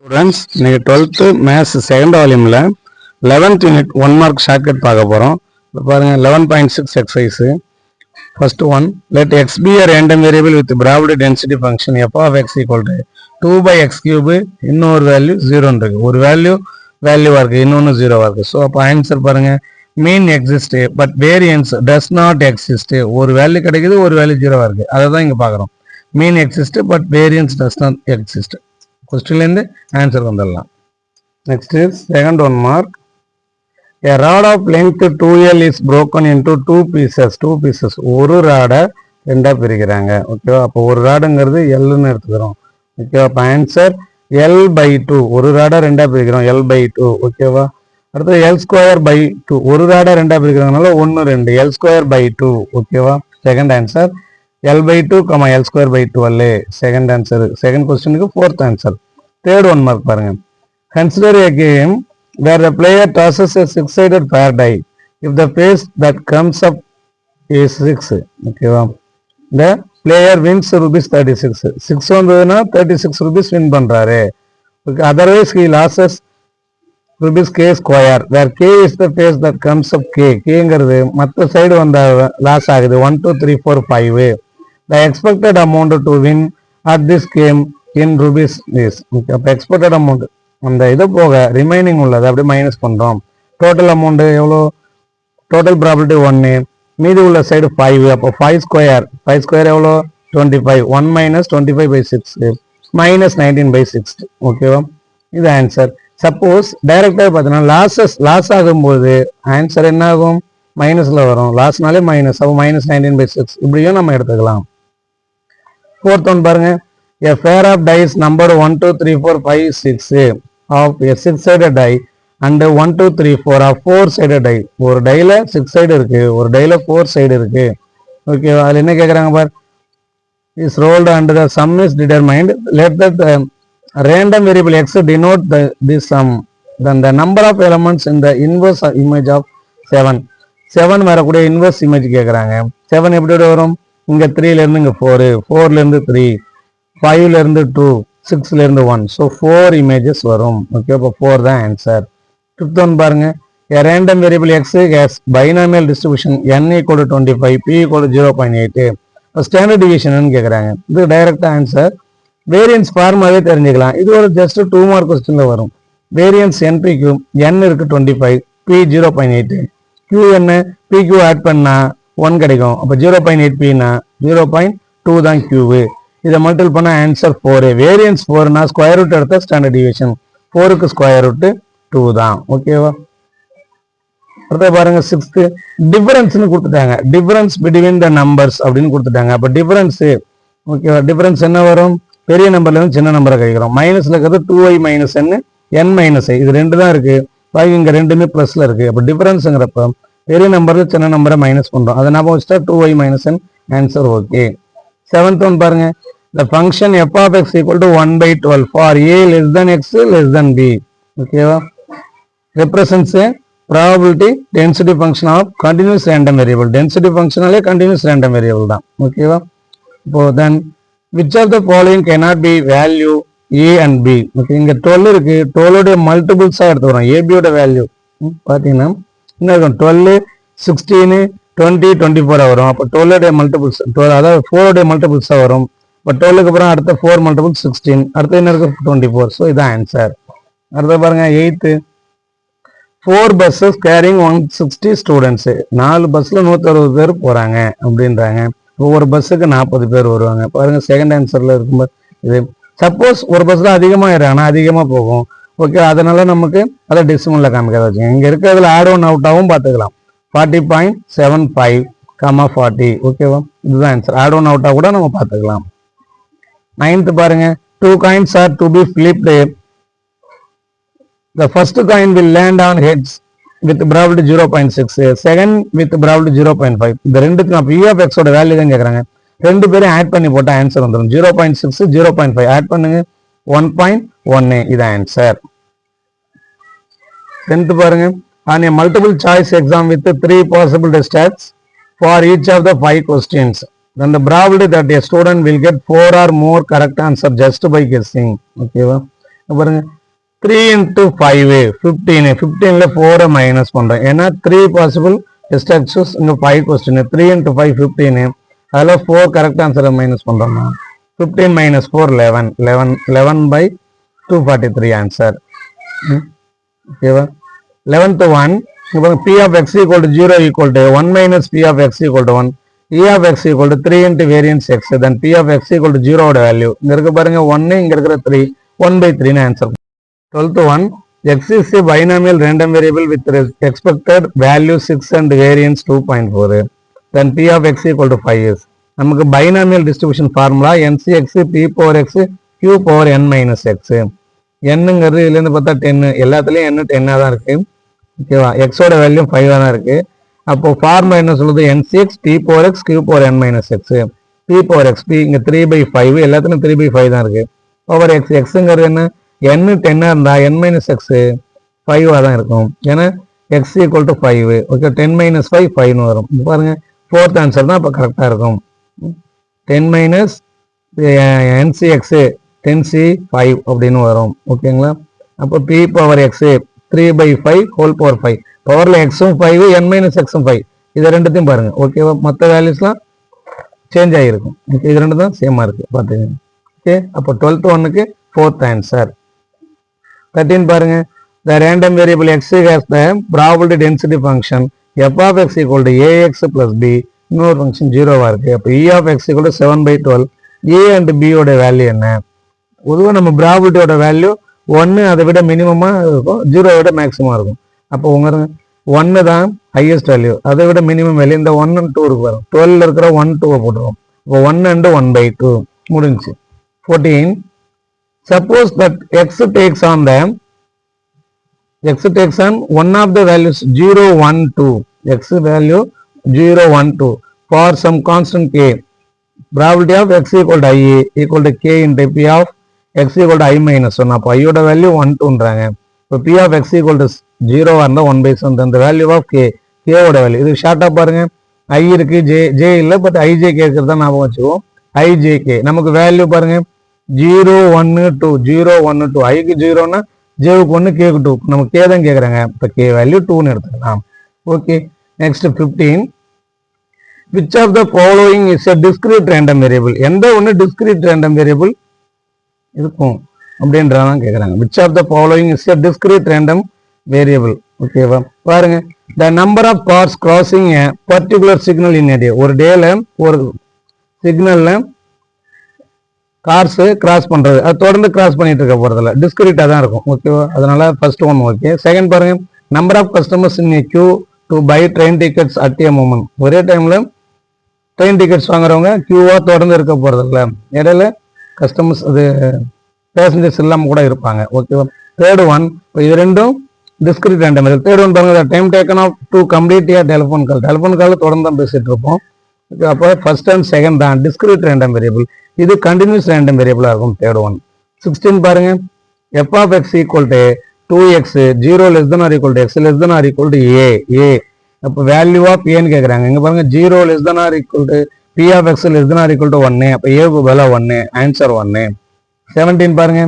Students இன்னைக்கு 12th maths second வால்யூமில் 11th unit 1 mark shortcut பார்க்க போகிறோம். இப்போ பாருங்கள் 11.6 exercise. First one, let x be a random variable with probability density function f of x equal to 2 by x cube. இன்னொரு value 0 இருக்கு, ஒரு வேல்யூவாக இருக்குது, இன்னொன்று 0வாக இருக்குது. ஸோ அப்போ ஆன்சர் பாருங்கள், mean exist but variance does not exist. ஒரு வேல்யூ கிடைக்குது, ஒரு வேல்யூ 0வாக இருக்குது, அதை தான் இங்கே பார்க்குறோம். Mean exist but variance does not exist. கொஸ்டின்லேருந்து ஆன்சர் வந்துடலாம். Next second one mark, a rod of length 2L is broken into two pieces. ஒரு ராடை ரெண்டாக பிரிக்கிறாங்க. ஓகேவா? அப்போ ஒரு ராடுங்கிறது எல்லுன்னு எடுத்துக்கிறோம். ஓகேவா? அப்போ ஆன்சர் L/2. ஒரு ராடை ரெண்டாக பிரிக்கிறோம், L/2. ஓகேவா? அடுத்து L²/2. ஒரு ராடை ரெண்டாக பிரிக்கிறதுனால 1 2, L²/2. ஓகேவா? செகண்ட் ஆன்சர் L/2, L²/2 அல்ல. Second answer. செகண்ட் கொஸ்டினுக்கு fourth answer. Third one mark பாருங்க. Consider a game where the player tosses a six-sided pair die. If the face that comes up is 6, ஓகேவா, the player wins rupees 36. 6 வந்ததுன்னா 36 rupees win பண்றாரு. Okay, otherwise he loses rupees k square, where k is the face that comes up k. Kங்கிறது மற்ற side வந்த loss ஆகுது. 1 2 3 4 5. The expected amount to win at this game in rupees is. அப்போ expected amount அந்த இது போக remaining உள்ளது அப்படியே minus பண்ணுறோம். டோட்டல் அமௌண்ட் எவ்வளோ? டோட்டல் ப்ராபபிலிட்டி 1, மீதி உள்ள சைடு 5. அப்போ 5 ஸ்கொயர் எவ்வளோ? 25. 1 minus 25/6 minus 19/6. ஓகேவா? இது ஆன்சர். சப்போஸ் டைரக்டாக பார்த்தீங்கன்னா லாஸ் ஆகும்போது ஆன்சர் என்ன ஆகும்? மைனஸில் வரும். லாஸ்னாலே மைனஸ், அப்போ minus 19/6 இப்படியும் நம்ம எடுத்துக்கலாம். ஃபோர்த் ஒன் பாருங்க, a pair of dice number 1 2 3 4 5 6 of a six-sided die and 1 2 3 4 of four-sided die. ஒரு டைல 6 சைடு இருக்கு, ஒரு டைல 4 சைடு இருக்கு. ஓகே, அதில் என்ன கேட்குறாங்க பார், is rolled and the sum is determined. Let that random variable x denote this sum. Then the number of elements in the inverse image of 7 வரக்கூடிய inverse image கேட்குறாங்க. 7 எப்படி வரும்? இங்கே 3லேருந்து இங்கே 4, 4லேருந்து 3, 5லேருந்து 2, 6லேருந்து 1. ஸோ 4 இமேஜஸ் வரும். ஓகே, அப்போ 4 தான் ஆன்சர். ஃபிஃப்த் ஒன் பாருங்க, a random variable x has binomial distribution n equal to 25, p equal to 0.8. இப்போ ஸ்டாண்டர்ட் டிவிஷன் கேட்குறாங்க. இது டைரக்ட் ஆன்சர். வேரியன்ஸ் ஃபார்மாவே தெரிஞ்சுக்கலாம். இது ஒரு ஜஸ்ட் 2 மார்க் கொஸ்டின்ல வரும். வேரியன்ஸ் NPQ, n இருக்கு 25, p 0.8. q என்ன? pq ஆட் பண்ணா 1 கிடைக்கும். அப்போ 0.8pனா 0.2 தான் q. இதை மல்டிபிள் பண்ண ஆன்சர் 4. வேரியன்ஸ் 4னா ஸ்கொயர் ரூட் எடுத்த ஸ்டாண்டர்ட் டிவிஷன். 4க்கு ஸ்கொயர் ரூட் 2 தான். ஓகேவா? அடுத்த பாருங்க, 6th டிஃபரன்ஸ்னு கொடுத்துட்டாங்க. டிஃபரன்ஸ் பிட்வீன் த நம்பர்ஸ் அப்படின்னு கொடுத்துட்டாங்க. அப்போ டிஃபரன்ஸ், ஓகேவா, டிஃபரன்ஸ் என்ன வரும்? பெரிய நம்பர்ல இருந்து சின்ன நம்பரை கழிக்கிறோம். மைனஸ்ல இருக்கிறது 2i minus n, n minus i. இது 2 தான் இருக்கு, பாக்கி இங்க ரெண்டுமே பிளஸ்ல இருக்கு. அப்போ டிஃபரன்ஸ்ங்கிறப்ப பெரிய நம்பர்ல சின்ன நம்பரை மைனஸ் பண்றோம். அதை ஞாபகம் வச்சுட்டா 2i minus n answer. Okay. 7th one பாருங்க, the function f of x equal to 1/12 for a less than x less than b. ஓகேவா? represents a probability density function of continuous random variable. density functionalே continuous random variable தான். ஓகேவா? இப்போ then which of the following cannot be value a and b. Okay, இங்க 12 இருக்கு, 12 உடைய மல்டிபிள்ஸா எடுத்துக்கிறோம். ab யோட value பாத்தீங்கன்னா என்ன இருக்கும்? 12 16 20 24 வரும். அப்போ 12 உடைய மல்டிபிள்ஸ் 12, அதாவது 4 உடைய மல்டிபிள்ஸா வரும். இப்போ 12க்கு அப்புறம் அடுத்த 4 மல்டிபிள் 16, அடுத்து என்ன இருக்கு? 24. ஸோ இதான் ஆன்சர். அடுத்த பாருங்க, 8th 4 buses carrying 160 students. 4 பஸ்ல 160 பேர் போறாங்க அப்படின்றாங்க. ஒவ்வொரு பஸ்ஸுக்கு 40 பேர் வருவாங்க. பாருங்க, செகண்ட் ஆன்சர்ல இருக்கும்போது இது சப்போஸ் ஒரு பஸ்ல அதிகமாயிடுறாங்கன்னா அதிகமா போகும். ஓகே, அதனால நமக்கு அதை டெசிமல்ல காமிக்காத வச்சுங்க. இங்க இருக்கிறதுல ஆட் ஒன் அவுட் ஆகும் பார்த்துக்கலாம். 40.75, 40. ஓகேவா? இதுதான் ஆன்சர். ஆட் ஒன் அவுட்டா கூட நம்ம பார்த்துக்கலாம். 9th பாருங்க, 2 coins are to be flipped. The first coin will land on heads with probability 0.6, second with probability 0.5. இந்த ரெண்டுக்கு நான் p of x ஓட வேல்யூ தான் கேட்குறாங்க. ரெண்டு பேரும் ஆட் பண்ணி போட்டா ஆன்சர் வந்துடும். 0.6 0.5 ஆட் பண்ணுங்க, 1.1. இது ஆன்சர். 10th பாருங்க, on a multiple choice exam with 3 possible tests for each of the 5 questions, then the probability that a student will get 4 or more correct answer just by guessing. ஓகேவா? பாருங்க 3 into 5 15 15ல 4 minus பண்றேன் ஏன்னா 3 possible எஸ்டாக்சஸ் இங்க 5 question 3 into 5 15 அதுல 4 correct ஆன்சரை minus பண்றோம் 15 minus 4 11 by 243 answer ஓகேவா 11th one p of x equal to 0 equal to 1 minus p of x equal to 1 e of x equal to 3 into variance x then p of x equal to 0 ஓட value இங்க இருக்க பாருங்க 1 இங்க இருக்கிற 3 1 by 3 னு answer 12th one x is a binomial random variable with expected value 6 and variance 2.4 then p of x equal to 5 is நமக்கு binomial distribution formula ncx p power x q power n minus x nங்கிறது இதுல இருந்து பார்த்தா 10 எல்லாத்துலயும் n 10 தான் இருக்கு ஓகேவா x ஓட value 5 தான் இருக்கு அப்போ ஃபார்முலா என்ன சொல்லுது ncx p power x q power n minus x p power x p இங்க 3 by 5 எல்லாத்துலயும் 3 by 5 தான் இருக்கு power x xங்கிறது என்ன n 10 இருந்தா n minus x 5 தான் இருக்கும் ஏன்னா x equal to 5 okay 10 minus 5 5 னு வரும் பாருங்க fourth ஆன்சர் தான் அப்ப கரெக்டா இருக்கும் 10 minus ncx 10c 5 அப்படின்னு வரும் ஓகேங்களா அப்போ p power x 3 by 5 whole power 5 பவர்ல xம் 5 n minus xம் 5 இது ரெண்டுத்தையும் பாருங்க ஓகேவா மற்ற வேல்யூஸ்லாம் சேஞ்ச் ஆகிருக்கும் ஓகே இது ரெண்டு தான் சேமா இருக்கு பாத்துங்க ஓகே அப்போ 12th ஒன்னுக்கு fourth ஆன்சர் 13 பாருங்க the random variable x has the probability density function f of x equal to ax plus b இன்னொரு ஃபங்க்ஷன் 0வா இருக்கு அப்போ e of x equal to 7 by 12 a and b ஓட value என்ன பொதுவா நம்ம ப்ராபபிலிட்டியோட value 1 அதை விட மினிமமா இருக்கும் 0 விட மேக்ஸிமமா இருக்கும் அப்போ உங்க 1 தான் ஹையஸ்ட் வேல்யூ அதை விட மினிமம் வேல்யூ இந்த 1 and 2 இருக்கு வரும் 12ல இருக்கிற 1 2 போட்டுருவோம் அப்போ 1 and 1 by 2 முடிஞ்சு 14 suppose that x takes on one of the values 0 1 2 x value 0 1 2 for some constant k probability of x equal to I equal to k into p of x equal to I minus 1 அப்போ I ஓட value 1 2ன்றாங்க இப்போ p of x equal to 0 இருந்தா 1 by 7 the value of k ஓட value இது ஷார்ட்டா பாருங்க I இருக்கு j இல்ல பட் ij k இருக்கிறதா ஞாபகம் வச்சுக்குவோம் ij k நமக்கு வேல்யூ பாருங்க 0 1 2 0 1 2 I க்கு 0 னா j க்கு 1 k க்கு 2 நமக்கு k தான் கேக்குறாங்க இப்போ k வேல்யூ 2 னு எடுத்துக்கலாம் okay next 15 which of the following is a discrete random variable எந்த ஒன்னு discrete random variable இருக்கும் அப்படின்றதான் கேக்குறாங்க which of the following is a discrete random variable ஓகேவா பாருங்க the number of cars crossing a particular signal in a day ஒரு டேல ஒரு சிக்னல்ல கார்ஸ் கிராஸ் பண்றது அது தொடர்ந்து கிராஸ் பண்ணிட்டு இருக்க போறதில்ல டிஸ்கிரீட்டா தான் இருக்கும் ஓகேவா அதனால ஃபர்ஸ்ட் ஒன் ஓகே செகண்ட் பாருங்க number of customers in a queue to buy train tickets at a moment ஒரே டைம்ல ட்ரெயின் டிக்கெட்ஸ் வாங்குறவங்க கியூவா தொடர்ந்து இருக்க போறதில்ல இடையில கஸ்டமர்ஸ் அது பேசஞ்சர்ஸ் இல்லாம கூட இருப்பாங்க ஓகேவா தேர்ட் ஒன் இது ரெண்டும் discrete random variable third one பாருங்க time taken of to complete a telephone call தொடர்ந்து தான் பேசிட்டு இருப்போம் அப்போ ஃபர்ஸ்ட் அண்ட் செகண்ட் தான் டிஸ்கிரீட் ரேண்டம் வேரியபிள் இது கண்டினியூஸ் ரேண்டம் வேரியபிளா இருக்கும் தேர்ட் ஒன் 16 பாருங்க f of x equal to 2x 0 less than or equal to x less than or equal to a அப்போ வேல்யூ ஆஃப் ஏன்னு கேட்குறாங்க இங்க பாருங்க 0 less than or equal to p of x less than or equal to 1 அப்போ a க்கு பதிலா 1 answer 1 17 பாருங்க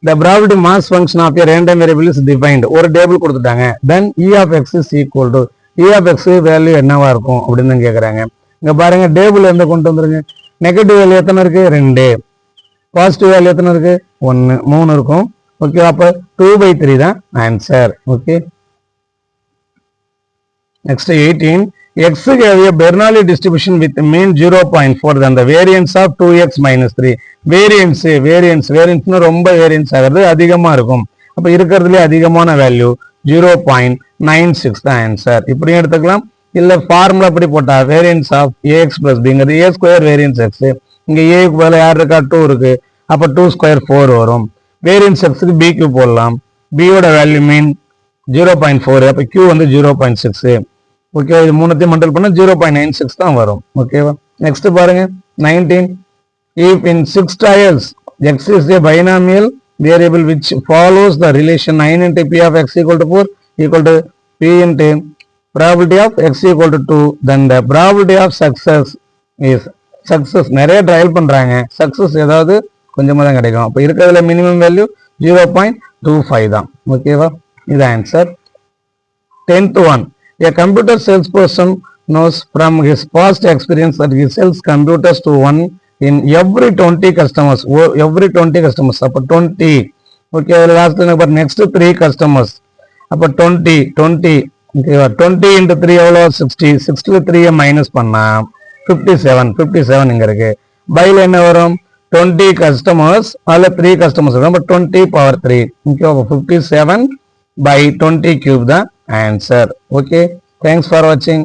the probability mass function of a random variable is defined ஒரு டேபிள் கொடுத்துட்டாங்க then e of x is equal to e of x value என்னவா இருக்கும் அப்படின்னு கேட்குறாங்க இங்க பாருங்க டேபிள் எந்த கொண்டு வந்துருங்க நெகட்டிவ் வேல்யூ எத்தனை இருக்கு 2 பாசிட்டிவ் வேல்யூ எத்தனை இருக்கு 1 3 இருக்கும் ஓகே அப்போ 2 by 3 தான் answer okay next 18 x have a Bernoulli distribution with mean 0.4 then the variance of 2x minus 3 variance னா ரொம்ப வேரியன்ஸ் ஆகிறது அதிகமா இருக்கும் அப்ப இருக்கிறதுல அதிகமான வேல்யூ 0.96 தான் ஆன்சர் இப்படியும் எடுத்துக்கலாம் இல்ல ஃபார்முலா அப்படி போட்டா வேரியன்ஸ் ஆஃப் ax plus bங்கிறது a ஸ்கொயர் வேரியன்ஸ் x இங்க a க்கு பதிலா யார் இருக்கா 2 இருக்கு அப்ப 2 ஸ்கொயர் 4 வரும் வேரியன்ஸ் x க்கு b க்கு போடலாம் b ஓட வேல்யூ மீன் 0.4 அப்ப q வந்து 0.6 ஓகே இது மூணுத்தையும் மல்டிபிள் பண்ணா 0.96 தான் வரும் ஓகேவா நெக்ஸ்ட் பாருங்க 19 if in 6 trials x is a binomial variable which follows the relation 9 into p of x equal to 4 equal to p into probability of x equal to 2 then the probability of success is success நிறைய trial பண்றாங்க success ஏதாவது கொஞ்சமாக தான் கிடைக்கும். அப்போ இருக்கிறதுல minimum value 0.25 தான். ஓகேவா? இது answer. 10th one, a computer salesperson knows from his past experience that he sells computers to one in every 20 customers. Every 20 customers. அப்போ 20. ஓகே, அதில் லாஸ்ட் நெக்ஸ்ட் 3 customers. அப்போ 20 ஓகேவா? 20 into 3 எவ்வளோ? 60. 60ல் 3 மைனஸ் பண்ணா 57 இங்கே இருக்கு. பையில் என்ன வரும்? 20 customers, அதில் 3 customers வரும். அப்போ 20 power 3. ஓகே, அப்போ 57 by 20 cube தான் ஆன்சர். ஓகே, தேங்க்ஸ் ஃபார் வாட்சிங்.